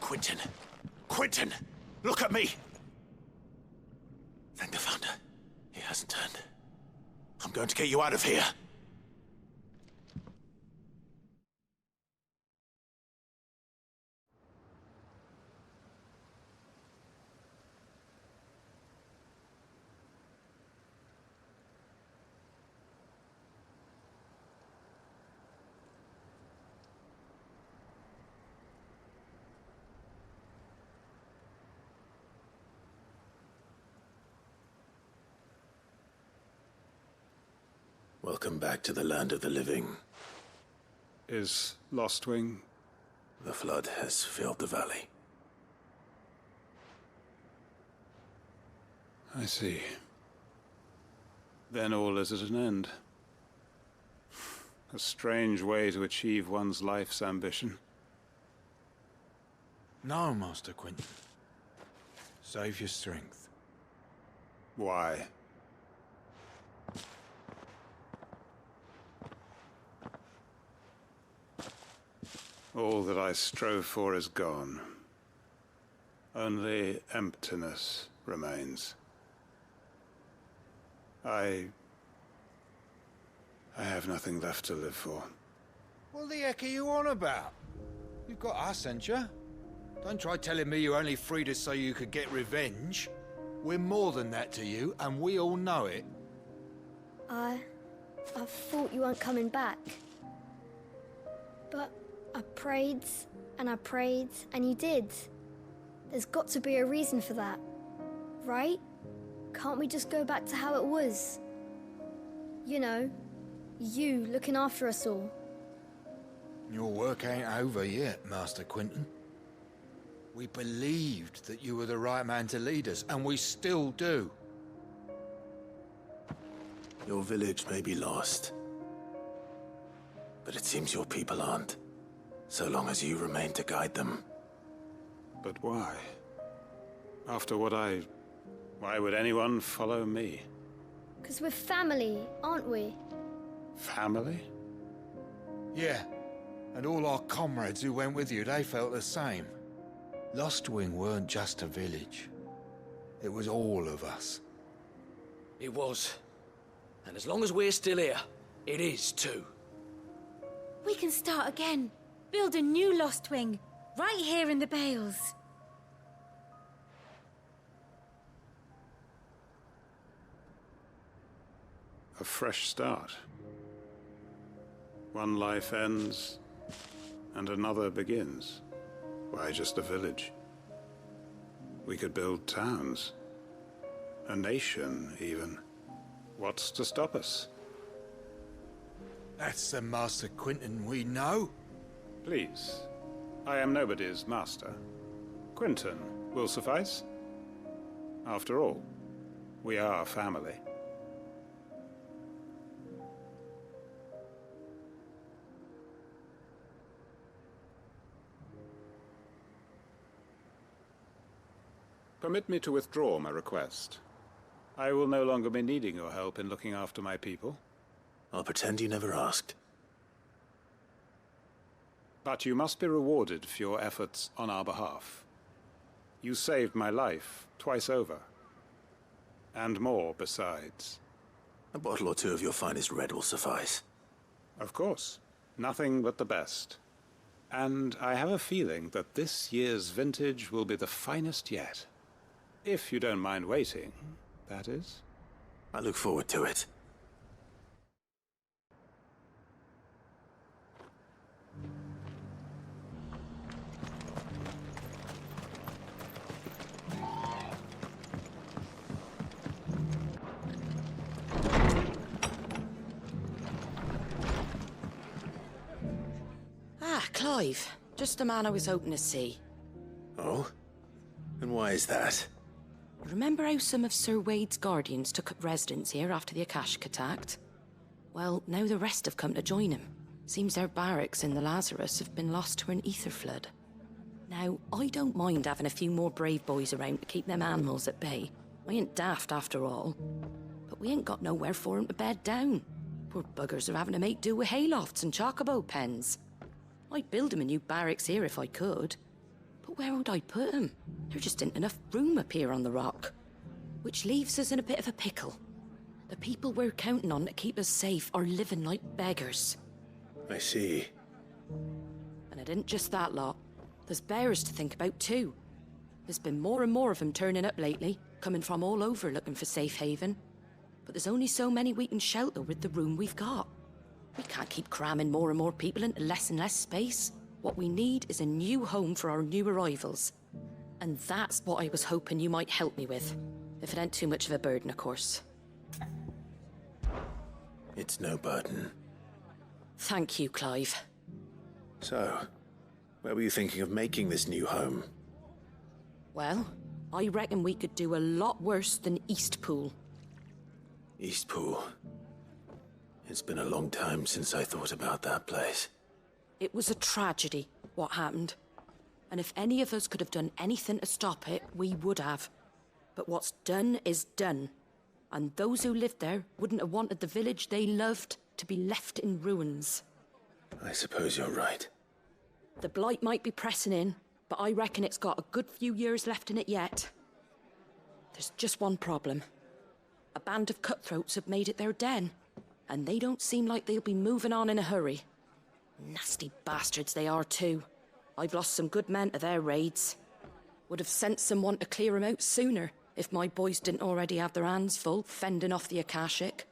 Quentin! Quentin! Look at me! Thank the Founder. He hasn't turned. I'm going to get you out of here. Welcome back to the land of the living. Is Lostwing? The flood has filled the valley. I see. Then all is at an end. A strange way to achieve one's life's ambition. No, Master Quentin. Save your strength. Why? All that I strove for is gone. Only emptiness remains. I have nothing left to live for. What the heck are you on about? You've got us, ain't you? Don't try telling me you only freed us so you could get revenge. We're more than that to you, and we all know it. I thought you weren't coming back. But I prayed, and you did. There's got to be a reason for that, right? Can't we just go back to how it was? You know, you looking after us all. Your work ain't over yet, Master Quentin. We believed that you were the right man to lead us, and we still do. Your village may be lost, but it seems your people aren't, so long as you remain to guide them. But why? After what why would anyone follow me? 'Cause we're family, aren't we? Family? Yeah, and all our comrades who went with you, they felt the same. Lostwing weren't just a village. It was all of us. It was. And as long as we're still here, it is too. We can start again. Build a new Lostwing, right here in the Bales. A fresh start. One life ends, and another begins. Why just a village? We could build towns. A nation, even. What's to stop us? That's the Master Quentin we know. Please. I am nobody's master. Quentin will suffice. After all, we are family. Permit me to withdraw my request. I will no longer be needing your help in looking after my people. I'll pretend you never asked. But you must be rewarded for your efforts on our behalf. You saved my life twice over. And more besides. A bottle or two of your finest red will suffice. Of course. Nothing but the best. And I have a feeling that this year's vintage will be the finest yet. If you don't mind waiting, that is. I look forward to it. Clive. Just the man I was hoping to see. Oh? And why is that? Remember how some of Sir Wade's guardians took up residence here after the Akashic attacked? Well, now the rest have come to join him. Seems their barracks in the Lazarus have been lost to an ether flood. Now, I don't mind having a few more brave boys around to keep them animals at bay. I ain't daft after all. But we ain't got nowhere for 'em to bed down. Poor buggers are having to make do with haylofts and chocobo pens. I'd build 'em a new barracks here if I could. But But where would I put them? There just isn't enough room up here on the rock. Which leaves us in a bit of a pickle. The people we're counting on to keep us safe are living like beggars. I see. And it isn't just that lot. There's bears to think about too. There's been more and more of them turning up lately, coming from all over looking for safe haven. But there's only so many we can shelter with the room we've got. We can't keep cramming more and more people into less and less space. What we need is a new home for our new arrivals. And that's what I was hoping you might help me with. If it ain't too much of a burden, of course. It's no burden. Thank you, Clive. So, where were you thinking of making this new home? Well, I reckon we could do a lot worse than Eastpool. Eastpool. It's been a long time since I thought about that place. It was a tragedy, what happened. And if any of us could have done anything to stop it, we would have. But what's done is done. And those who lived there wouldn't have wanted the village they loved to be left in ruins. I suppose you're right. The blight might be pressing in, but I reckon it's got a good few years left in it yet. There's just one problem. A band of cutthroats have made it their den, and they don't seem like they'll be moving on in a hurry. Nasty bastards they are too. I've lost some good men to their raids. Would have sent someone to clear 'em out sooner, if my boys didn't already have their hands full fending off the Akashic.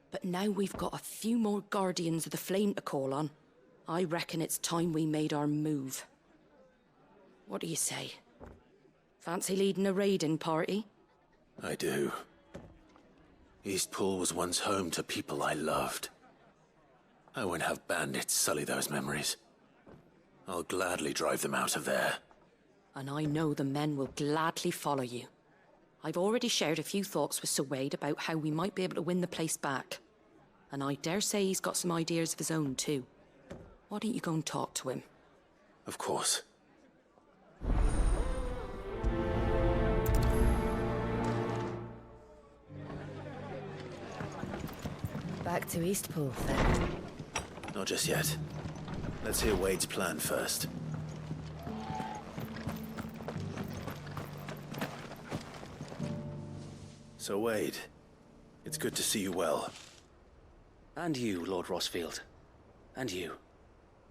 But now we've got a few more Guardians of the Flame to call on. I reckon it's time we made our move. What do you say? Fancy leading a raiding party? I do. Eastpool was once home to people I loved. I won't have bandits sully those memories. I'll gladly drive them out of there. And I know the men will gladly follow you. I've already shared a few thoughts with Sir Wade about how we might be able to win the place back. And I dare say he's got some ideas of his own too. Why don't you go and talk to him? Of course. Back to Eastpool, then. Not just yet. Let's hear Wade's plan first. So Wade, it's good to see you well. And you, Lord Rossfield. And you.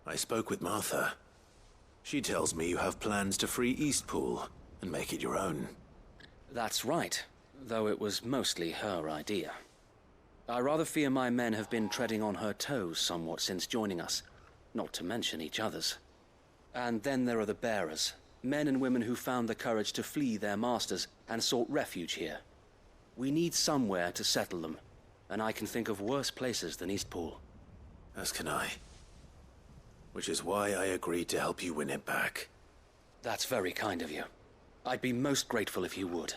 I spoke with Martha. She tells me you have plans to free Eastpool and make it your own. That's right, though it was mostly her idea. I rather fear my men have been treading on her toes somewhat since joining us, not to mention each other's. And then there are the bearers, men and women who found the courage to flee their masters and sought refuge here. We need somewhere to settle them, and I can think of worse places than Eastpool. As can I. Which is why I agreed to help you win it back. That's very kind of you. I'd be most grateful if you would.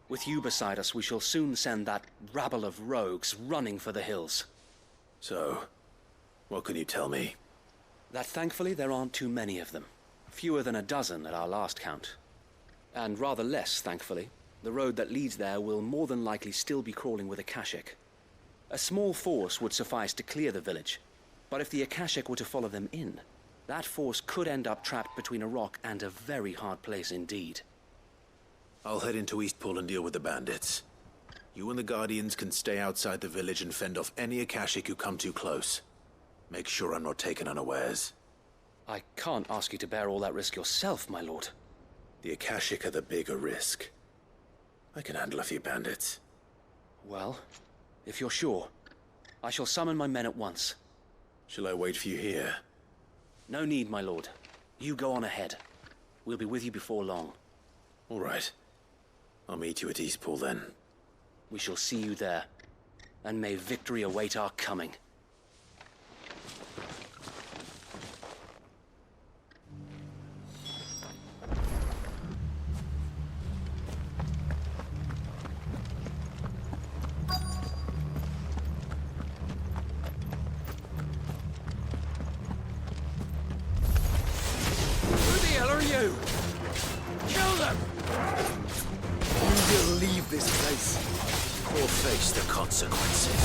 With you beside us, we shall soon send that rabble of rogues running for the hills. So, what can you tell me? That thankfully there aren't too many of them. Fewer than a dozen at our last count. And rather less, thankfully. The road that leads there will more than likely still be crawling with Akashic. A small force would suffice to clear the village, but if the Akashic were to follow them in, that force could end up trapped between a rock and a very hard place indeed. I'll head into Eastpool and deal with the bandits. You and the Guardians can stay outside the village and fend off any Akashic who come too close. Make sure I'm not taken unawares. I can't ask you to bear all that risk yourself, my lord. The Akashic are the bigger risk. I can handle a few bandits. Well, if you're sure, I shall summon my men at once. Shall I wait for you here? No need, my lord. You go on ahead. We'll be with you before long. All right. I'll meet you at Eastpool then. We shall see you there, and may victory await our coming. Who the hell are you? Kill them! You will leave this place or face the consequences.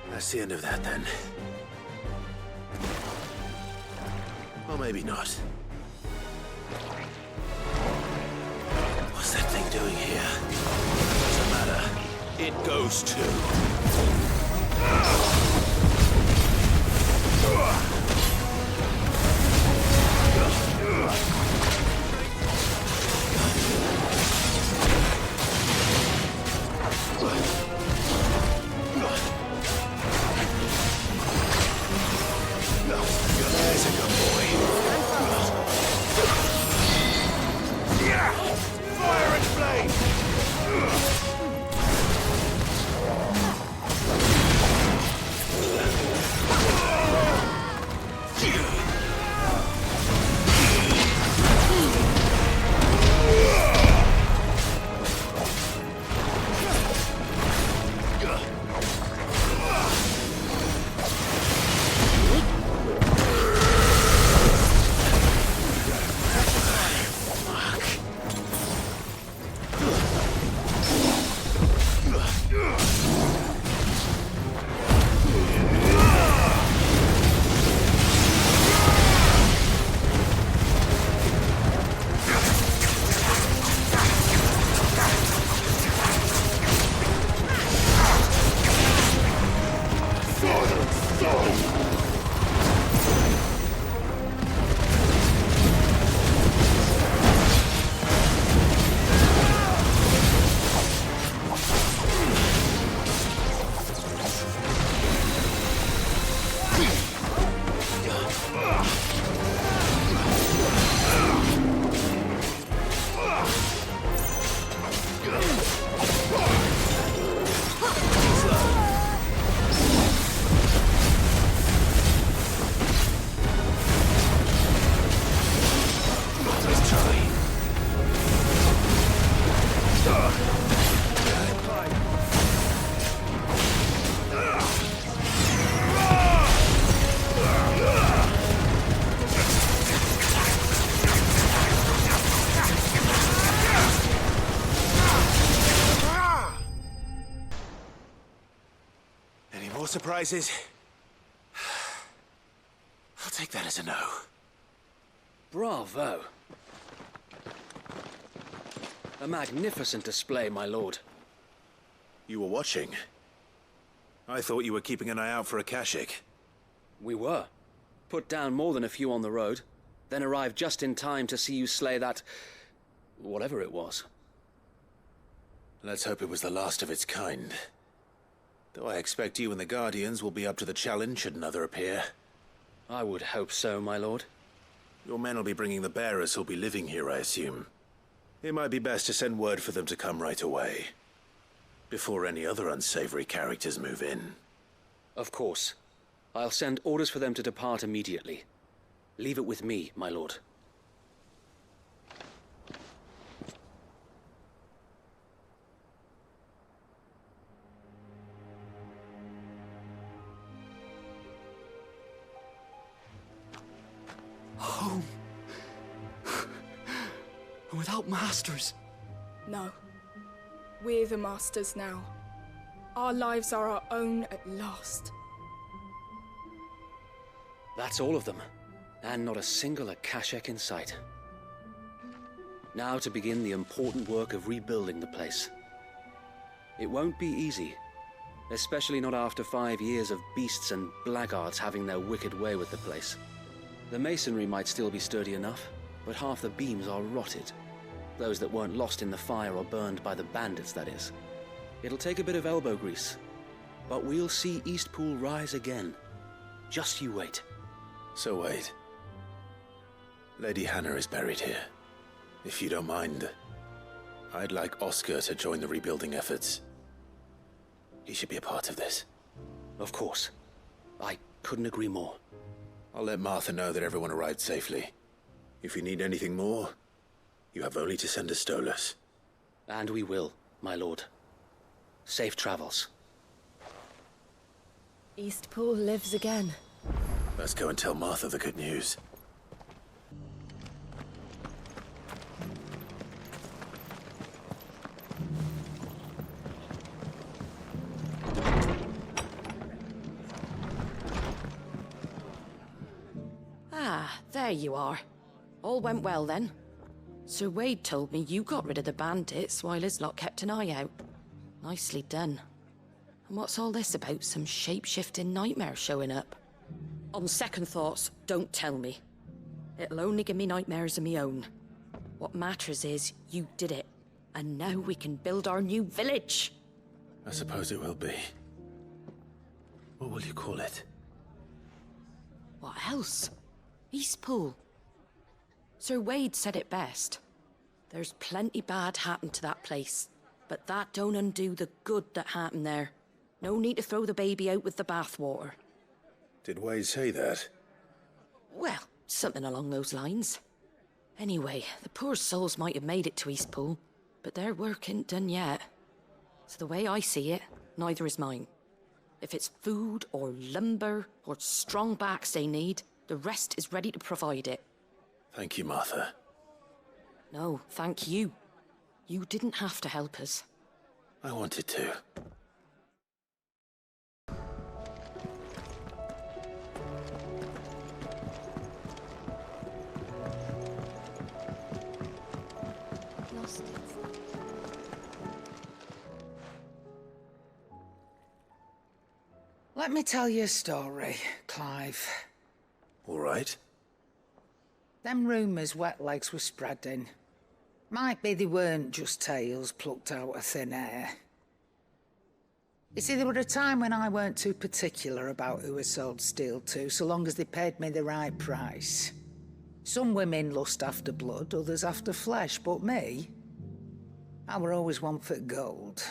That's the end of that, then. Or maybe not. What's that thing doing here? Doesn't matter. It goes too. There's a good boy. Fire and flame! Surprises? I'll take that as a no. Bravo. A magnificent display, my lord. You were watching? I thought you were keeping an eye out for a Kashik. We were. Put down more than a few on the road, then arrived just in time to see you slay that... whatever it was. Let's hope it was the last of its kind. Though I expect you and the Guardians will be up to the challenge should another appear. I would hope so, my lord. Your men will be bringing the bearers who'll be living here, I assume. It might be best to send word for them to come right away, before any other unsavory characters move in. Of course. I'll send orders for them to depart immediately. Leave it with me, my lord. Home. Without masters. No. We're the masters now. Our lives are our own at last. That's all of them. And not a single Akashek in sight. Now to begin the important work of rebuilding the place. It won't be easy. Especially not after 5 years of beasts and blackguards having their wicked way with the place. The masonry might still be sturdy enough, but half the beams are rotted. Those that weren't lost in the fire or burned by the bandits, that is. It'll take a bit of elbow grease, but we'll see Eastpool rise again. Just you wait. So wait. Lady Hannah is buried here. If you don't mind, I'd like Oscar to join the rebuilding efforts. He should be a part of this. Of course. I couldn't agree more. I'll let Martha know that everyone arrived safely. If you need anything more, you have only to send a Stolas. And we will, my lord. Safe travels. Eastpool lives again. Let's go and tell Martha the good news. There you are. All went well then. Sir Wade told me you got rid of the bandits while his lot kept an eye out. Nicely done. And what's all this about some shape-shifting nightmare showing up? On second thoughts, don't tell me. It'll only give me nightmares of me own. What matters is you did it. And now we can build our new village. I suppose it will be. What will you call it? What else? Eastpool. Sir Wade said it best. There's plenty bad happened to that place, but that don't undo the good that happened there. No need to throw the baby out with the bathwater. Did Wade say that? Well, something along those lines. Anyway, the poor souls might have made it to Eastpool, but their work ain't done yet. So the way I see it, neither is mine. If it's food or lumber or strong backs they need, the rest is ready to provide it. Thank you, Martha. No, thank you. You didn't have to help us. I wanted to. Lost it. Let me tell you a story, Clive. All right. Them rumours Wetlegs were spreading. Might be they weren't just tales plucked out of thin air. You see, there were a time when I weren't too particular about who I sold steel to, so long as they paid me the right price. Some women lust after blood, others after flesh, but me, I were always one for gold.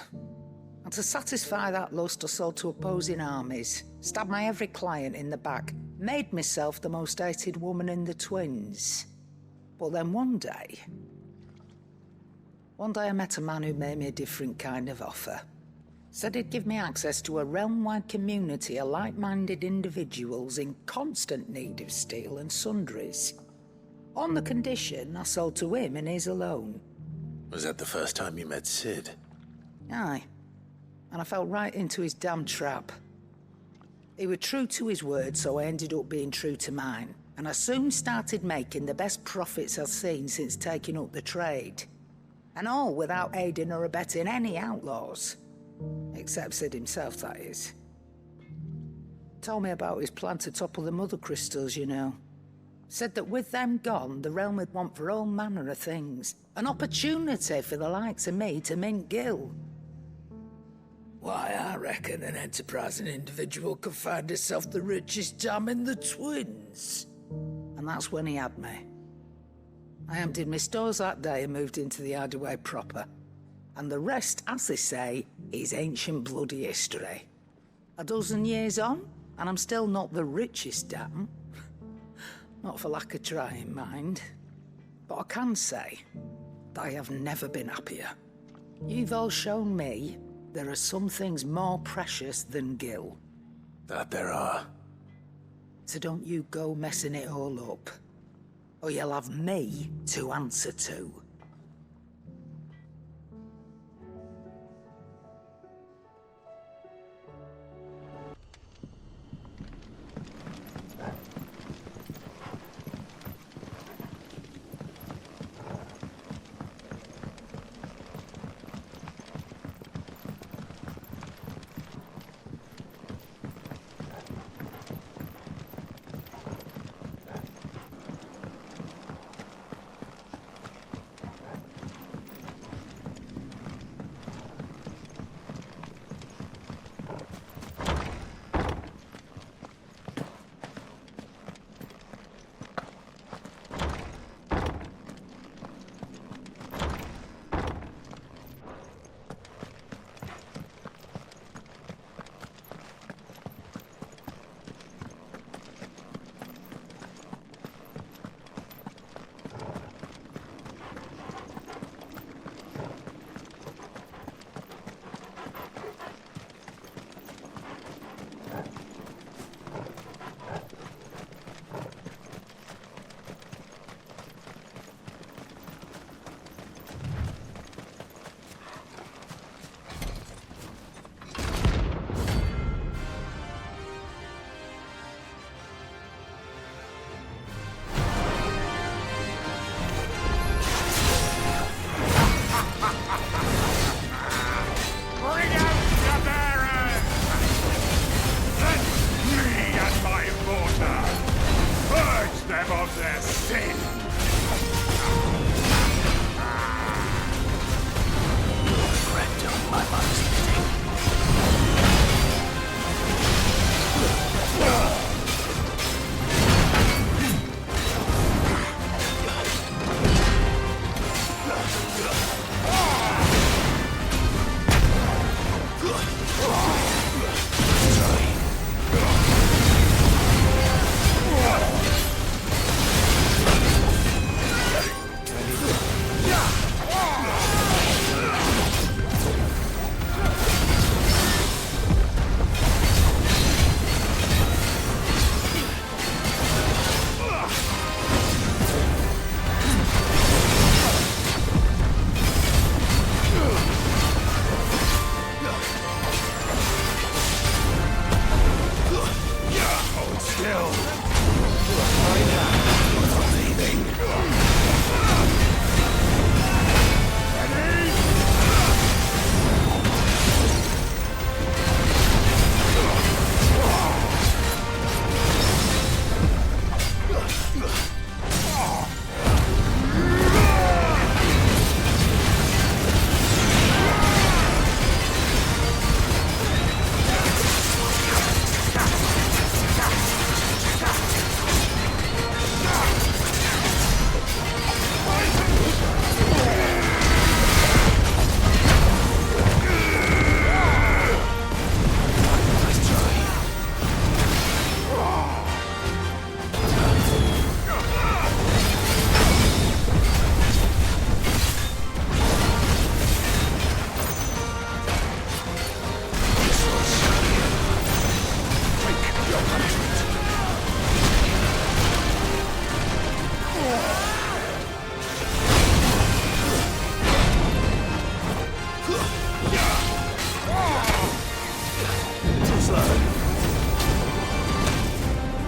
And to satisfy that lust, I sold to opposing armies, stabbed my every client in the back, made myself the most hated woman in the twins. But then one day I met a man who made me a different kind of offer. Said he'd give me access to a realm-wide community of like-minded individuals in constant need of steel and sundries. On the condition I sold to him and his alone. Was that the first time you met Sid? Aye. And I fell right into his damn trap. He was true to his word, so I ended up being true to mine. And I soon started making the best profits I've seen since taking up the trade. And all without aiding or abetting any outlaws. Except Sid himself, that is. Told me about his plan to topple the mother crystals, you know. Said that with them gone, the realm would want for all manner of things. An opportunity for the likes of me to mint gil. Why, I reckon an enterprising individual could find himself the richest dam in the twins. And that's when he had me. I emptied my stores that day and moved into the hideaway proper. And the rest, as they say, is ancient bloody history. A dozen years on, and I'm still not the richest dam. Not for lack of trying, mind. But I can say, I have never been happier. You've all shown me there are some things more precious than gil. That there are. So don't you go messing it all up, or you'll have me to answer to.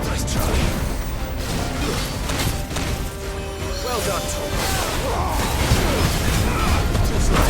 Nice try. Well done, Tom. Too slow.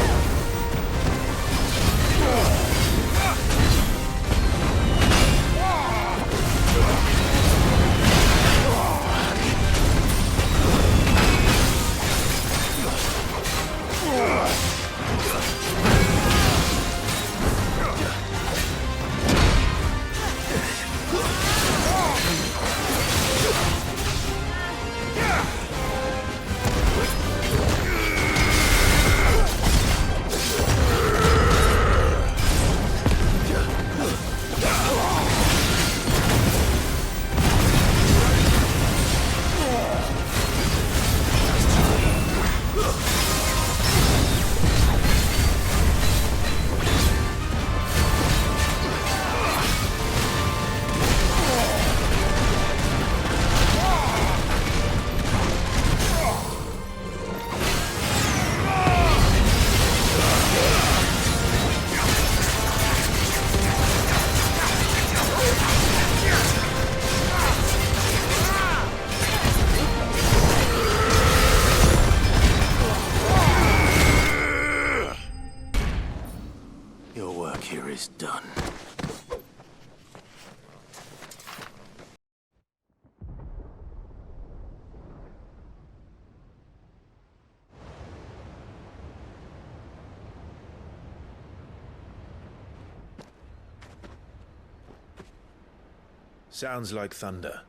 Sounds like thunder.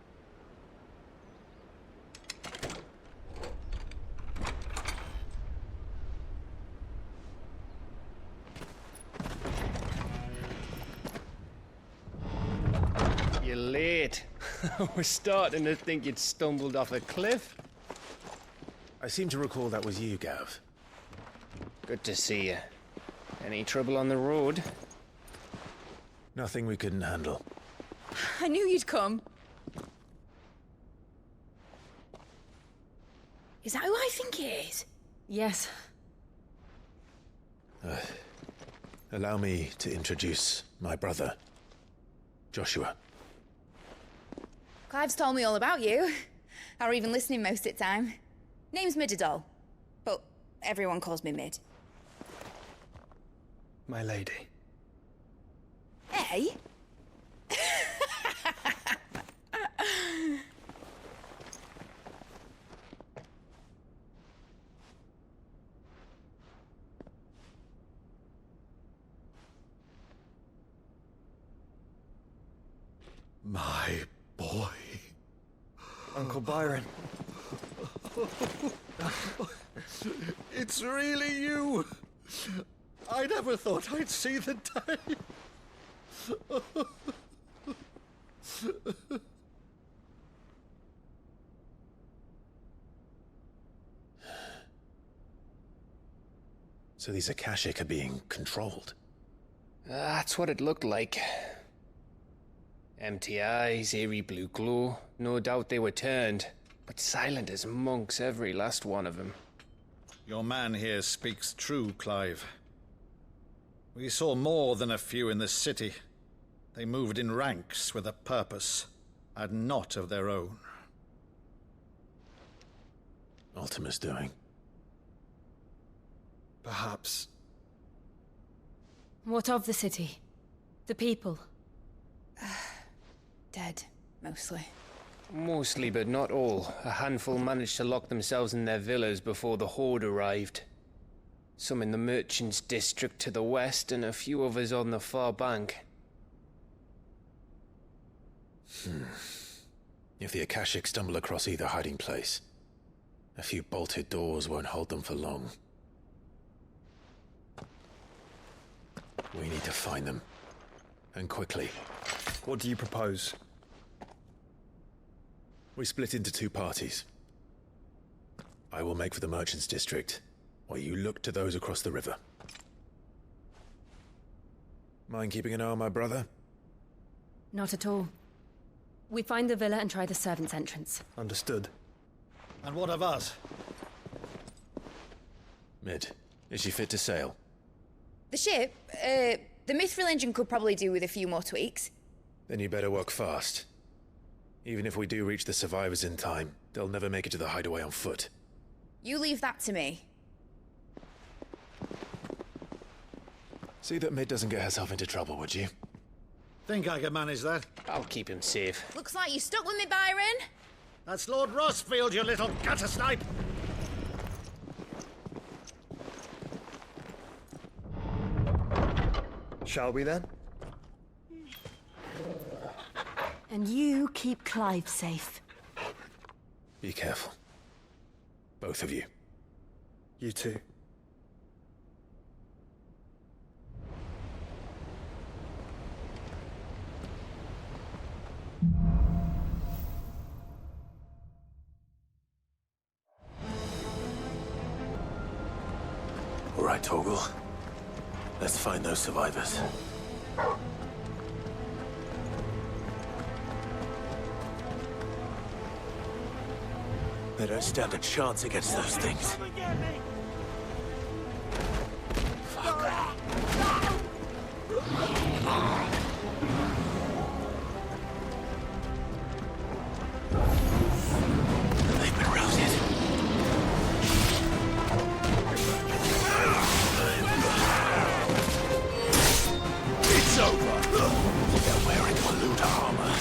You're late. We're starting to think you'd stumbled off a cliff. I seem to recall that was you, Gav. Good to see you. Any trouble on the road? Nothing we couldn't handle. I knew you'd come. Is that who I think it is? Yes. Allow me to introduce my brother, Joshua. Clive's told me all about you. Or even listening most of the time. Name's Midadol, but everyone calls me Mid. My lady. Hey? My boy. Uncle Byron. It's really you. I never thought I'd see the day. So these Akashic are being controlled? That's what it looked like. Empty eyes, eerie blue glow. No doubt they were turned, but silent as monks, every last one of them. Your man here speaks true, Clive. We saw more than a few in the city. They moved in ranks with a purpose, and not of their own. Ultima's doing. Perhaps. What of the city? The people? Dead, mostly. Mostly, but not all. A handful managed to lock themselves in their villas before the Horde arrived. Some in the merchants' district to the west, and a few others on the far bank. If the Akashic stumble across either hiding place, a few bolted doors won't hold them for long. We need to find them. And quickly. What do you propose? We split into two parties. I will make for the merchants' district, while you look to those across the river. Mind keeping an eye on my brother? Not at all. We find the villa and try the servants' entrance. Understood. And what of us? Mid, is she fit to sail? The ship? The mithril engine could probably do with a few more tweaks. Then you better work fast. Even if we do reach the survivors in time, they'll never make it to the hideaway on foot. You leave that to me. See that Mid doesn't get herself into trouble, would you? Think I can manage that? I'll keep him safe. Looks like you stuck with me, Byron. That's Lord Rossfield, you little gutter snipe! Shall we then? And you keep Clive safe. Be careful. Both of you. You too. All right, Torgal. Let's find those survivors. They don't stand a chance against those things. They've been routed. It's over. They're wearing Maluda armor.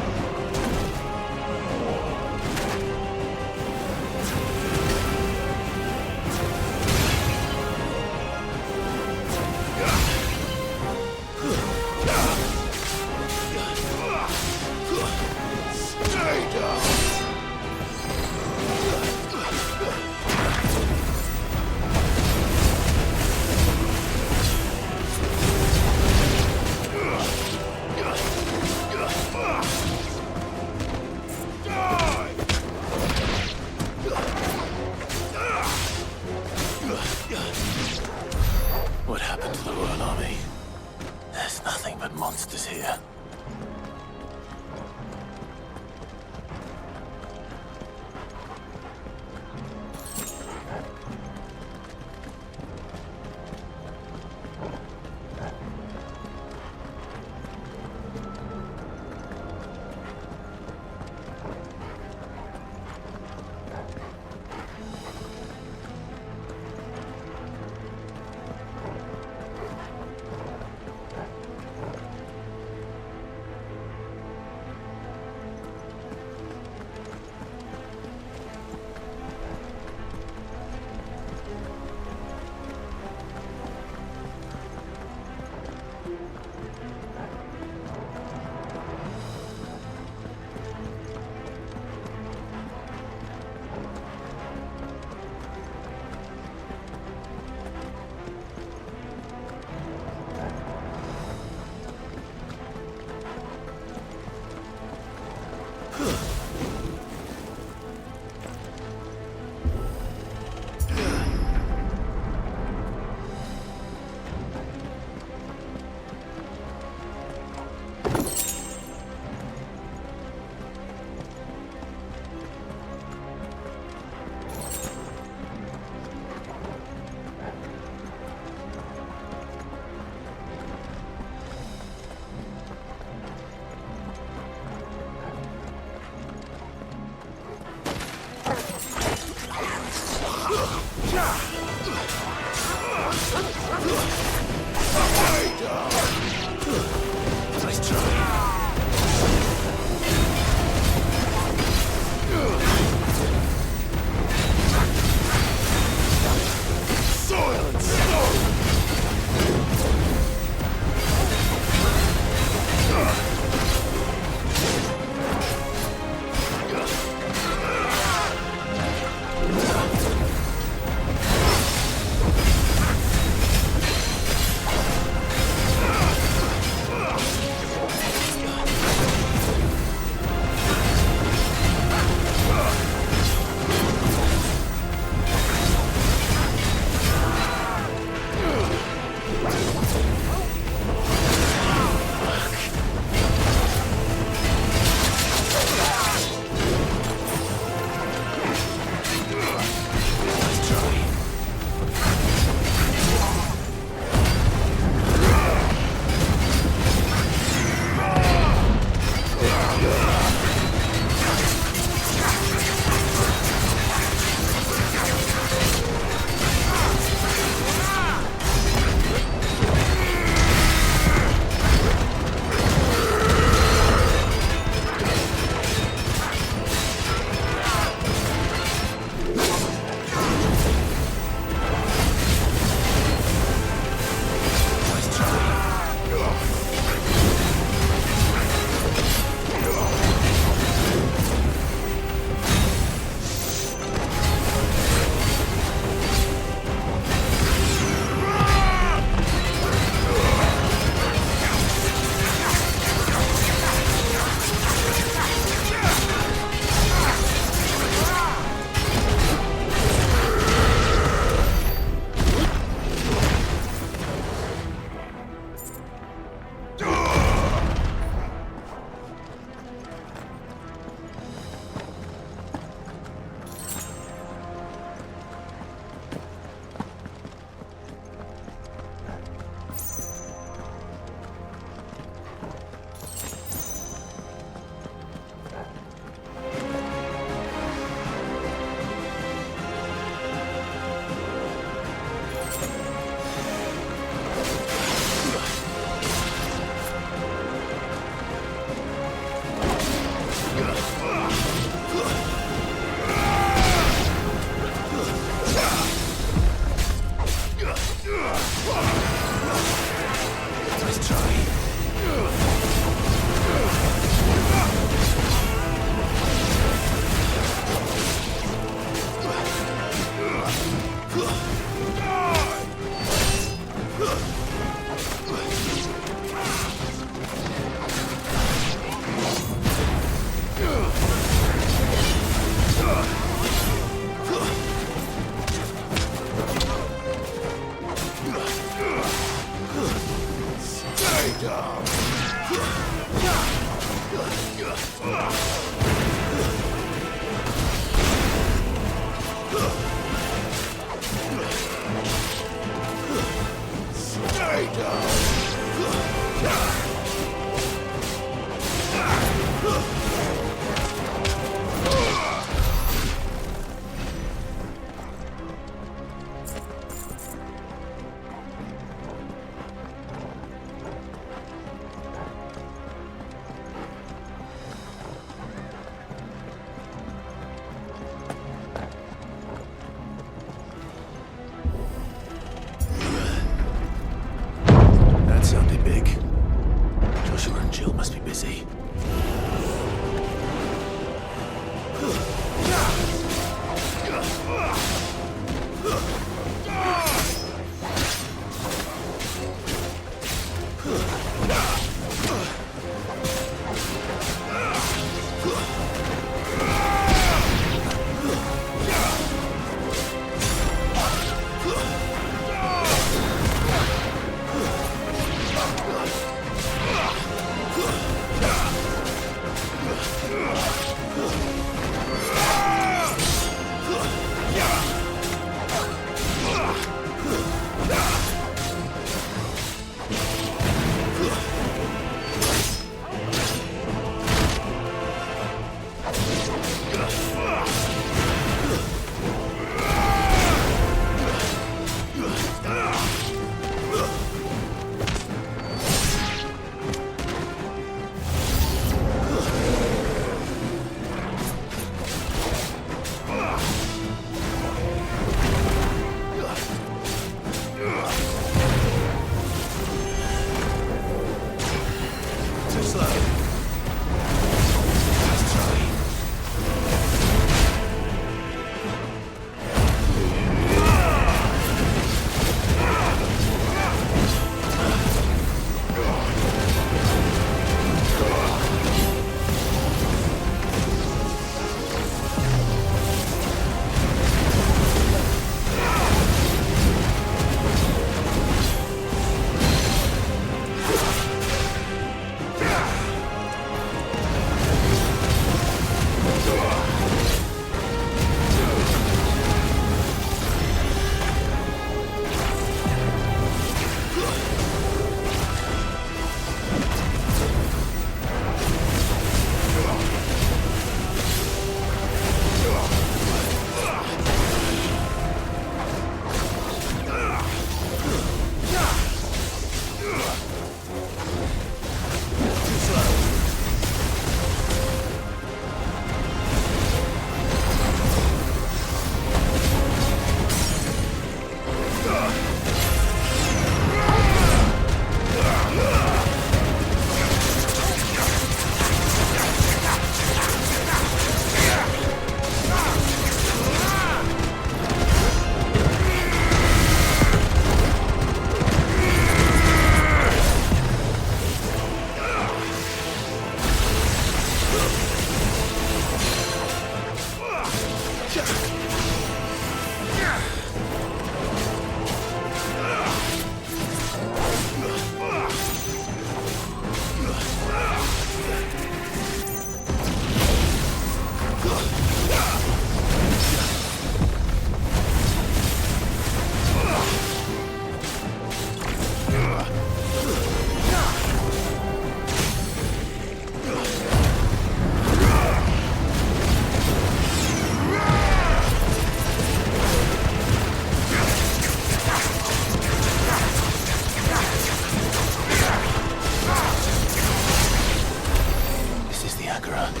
Emperor.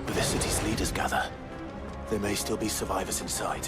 Where the city's leaders gather, there may still be survivors inside.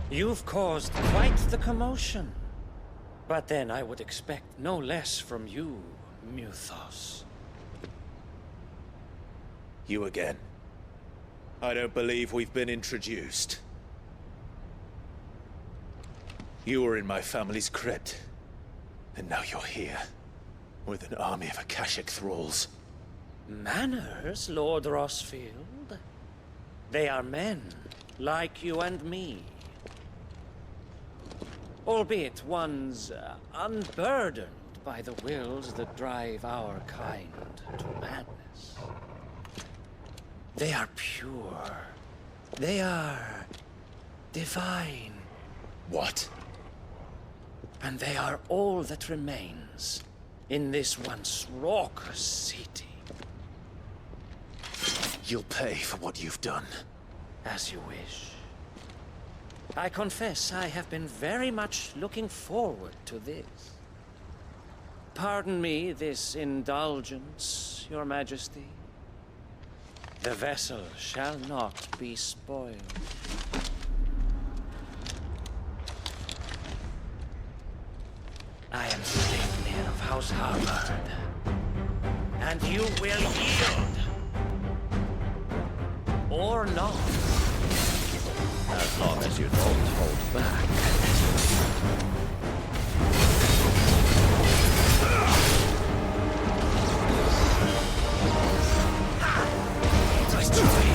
You've caused quite the commotion. But then I would expect no less from you, Muthos. You again. I don't believe we've been introduced. You were in my family's crypt, and now you're here, with an army of Akashic thralls. Manners, Lord Rossfield? They are men, like you and me. Albeit ones unburdened by the wills that drive our kind to madness. They are pure. They are divine. What? And they are all that remains in this once raucous city. You'll pay for what you've done. As you wish. I confess I have been very much looking forward to this. Pardon me this indulgence, Your Majesty. The vessel shall not be spoiled. I am Sleipnir of House Harvard, and you will yield. Or not. As long as you don't hold back. Nice try.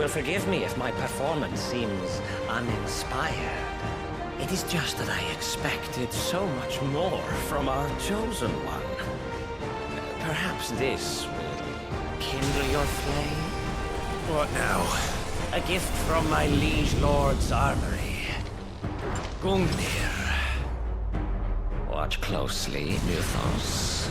Forgive me if my performance seems uninspired. It is just that I expected so much more from our chosen one. Perhaps this will kindle your flame? What now? A gift from my liege lord's armory. Gungnir. Watch closely, Mythos.